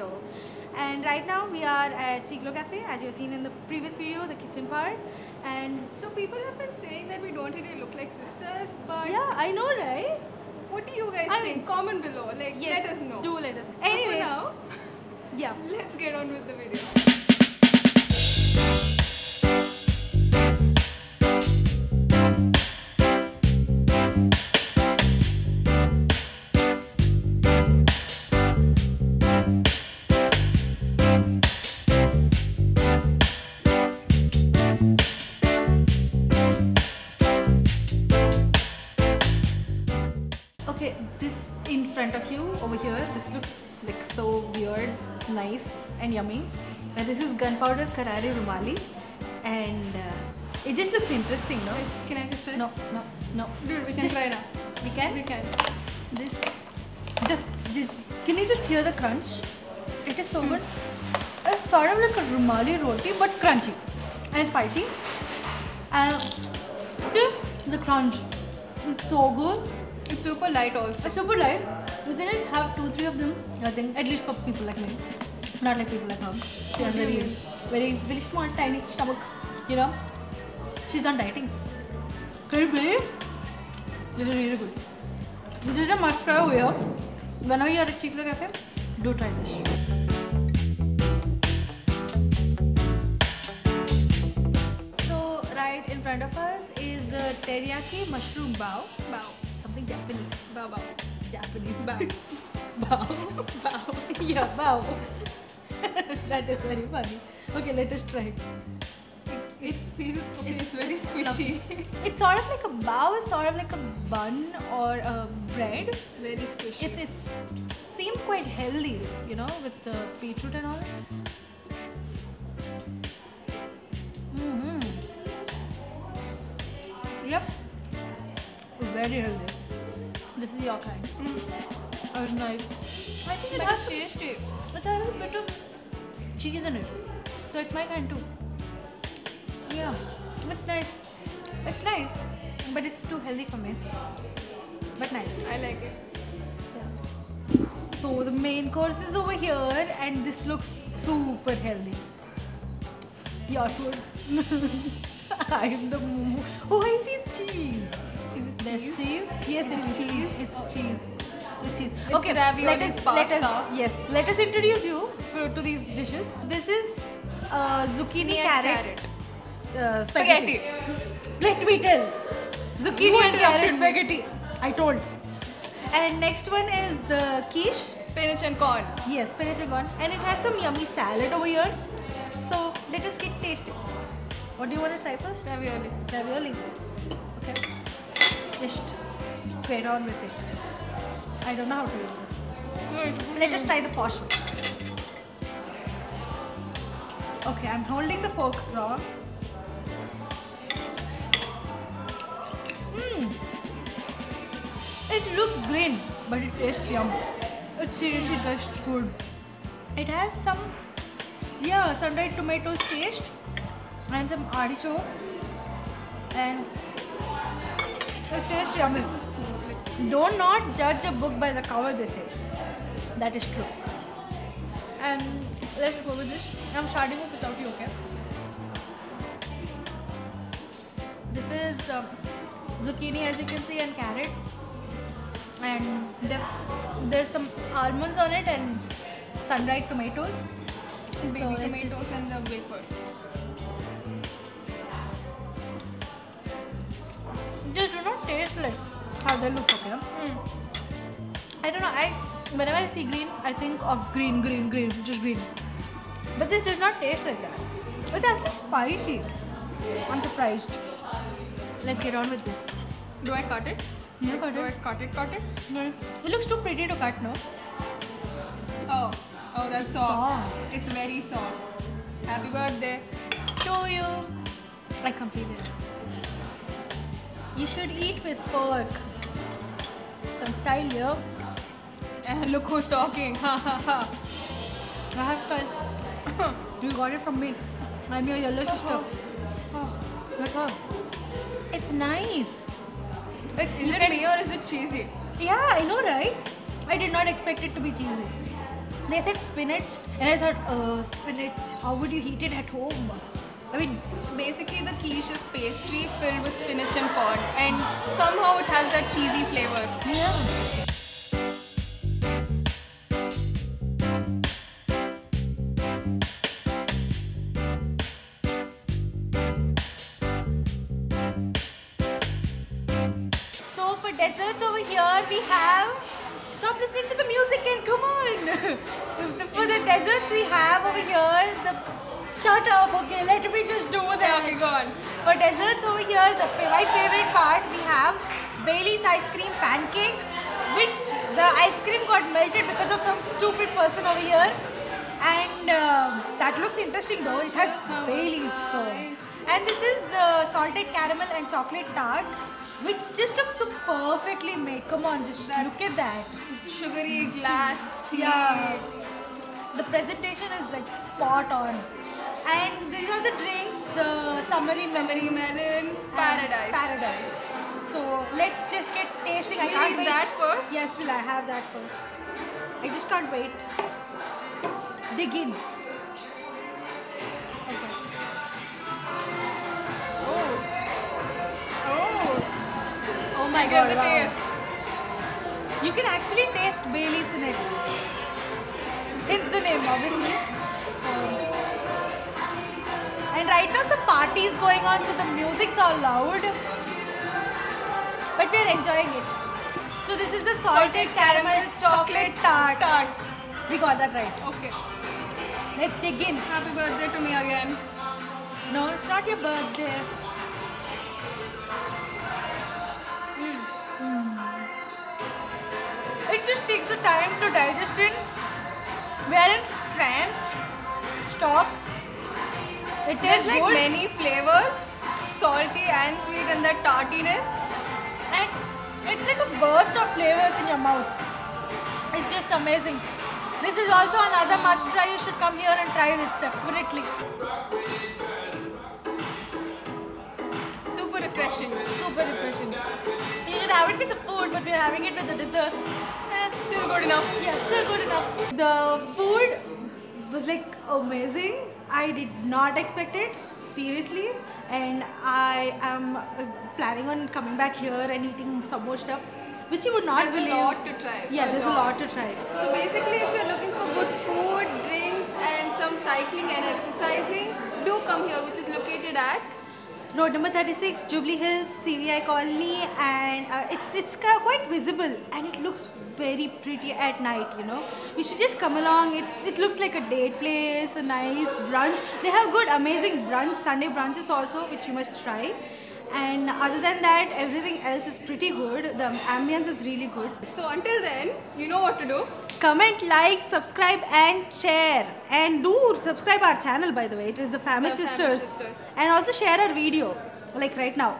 video. And right now we are at Ciclo Cafe, as you've seen in the previous video, the kitchen part. And so people have been saying that we don't really look like sisters, but yeah, I know, right? What do you guys think? Comment below. Like, yes, let us know. Do let us know. Anyway, now, yeah, let's get on with the video. okay, this in front of you over here, this looks like so weird, nice and yummy. And this is gunpowder karare rumali, and it just looks interesting, no? Can I just try? No. Dude, we can just try now. We can? We can. Can you just hear the crunch? It is so good. It's sort of like a rumali roti, but crunchy and spicy. And the crunch is so good. It's super light also. It's super light. You can just have 2-3 of them, I think, at least for people like me. Not like people like her. She has very small, tiny stomach, you know. She's not dieting. Can you believe? This is really good. This is a must try over here. Whenever you are at Ciclo Cafe, do try this. So, right in front of us is the teriyaki mushroom bao. Bao. Something Japanese. Bao bao. Japanese. Bao. Bao. Bao. Yeah, bao. That is very funny. Okay, let us try. It feels okay. It's very squishy. It's sort of like a bao is sort of like a bun or a bread. It's very squishy. It seems quite healthy, you know, with the beetroot and all. Yep. Very healthy. This is your kind. It's nice. I think it has tasty. It has a bit of cheese in it. So it's my kind too. Yeah, it's nice. It's nice, but it's too healthy for me. But nice. I like it. Yeah. So the main course is over here, and this looks super healthy. Your food. I'm the moo. Oh, I see cheese. Is it There's cheese? cheese? Yes, Is it is it cheese. It's cheese. It's cheese. It's okay, ravioli, it's pasta. Let us introduce you to these dishes. This is zucchini carrot. Spaghetti. Let me tell. Zucchini and carrot spaghetti. I told. And next one is the quiche. Spinach and corn. Yes, spinach and corn. And it has some yummy salad over here. So let us get tasted. What do you want to try first? Ravioli. Ravioli. Okay. Just get on with it. I don't know how to use this. Let us try the posh one. Okay, I'm holding the fork raw. It looks green, but it tastes yum. It seriously tastes good. It has some, sun-dried tomatoes taste and some artichokes, and it tastes yummy. Do not judge a book by the cover, they say. That is true. And let's go with this. I'm starting off without you, okay? This is zucchini, as you can see, and carrot. And there's some almonds on it and sun-dried tomatoes. Baby tomatoes and the wafer. They do not taste like how they look, okay? I don't know, whenever I see green, I think of green, just green. But this does not taste like that. It's actually spicy. I'm surprised. Let's get on with this. Do I cut it? Yeah, cut Do I it. cut it? No. It looks too pretty to cut, no? Oh, that's soft. It's very soft. Happy birthday To you. I completed it. You should eat with fork. Some style here. And look who's talking. Ha ha ha. I have style. You got it from me. I'm your yellow sister. That's all. It's nice. Is it me or is it cheesy? Yeah, I know, right? I did not expect it to be cheesy. They said spinach, and I thought, spinach. How would you eat it at home? I mean, Basically, the quiche is pastry filled with spinach and corn, and somehow it has that cheesy flavor. yeah. So for desserts over here, we have. Stop listening to the music and come on. For the desserts, we have over here the. Shut up. Okay, let me just do that. Okay, go on. For desserts over here, my favorite part, we have Bailey's ice cream pancake, which the ice cream got melted because of some stupid person over here. And that looks interesting though. It has Bailey's. So. And this is the salted caramel and chocolate tart, which just looks so perfectly made. Come on, just look at that. Sugary glass. Yeah. The presentation is like spot on. And these are the drinks, the summery Melon. Paradise. Paradise. So let's just get tasting. I We'll can't eat wait. that first? Yes, will I have that first? I just can't wait. Dig in. Okay. Oh my god, the wow. taste. You can actually taste Bailey's in it. Hence the name, obviously. And right now some party is going on, so the music's all loud. But we're enjoying it. So this is the salted caramel chocolate tart. We got that right. Okay. Let's dig in. Happy birthday to me again. No, it's not your birthday. It just takes a time to digest it. We are in France. Stop. It There's tastes like good. many flavors, salty and sweet, and that tartiness. And it's like a burst of flavors in your mouth. It's just amazing. This is also another must try. You should come here and try this definitely. Super refreshing. Super refreshing. You should have it with the food, but we're having it with the desserts. Still good enough. Yeah, still good enough. The food was like amazing. I did not expect it, seriously. And I am planning on coming back here and eating some more stuff, which you would not There's believe. a lot to try. Yeah, there's a lot to try. So basically, if you're looking for good food, drinks, and some cycling and exercising, do come here, which is located at Road number 36, Jubilee Hills, CVI Colony, and it's quite visible and it looks very pretty at night, you know. You should just come along. It looks like a date place, a nice brunch. They have good, amazing brunch, Sunday brunches also, which you must try. And other than that, everything else is pretty good. The ambience is really good. So until then, you know what to do. Comment, like, subscribe and share. And do subscribe our channel, by the way. It is the Famished The Famished Sisters. Sisters. And also share our video, like right now.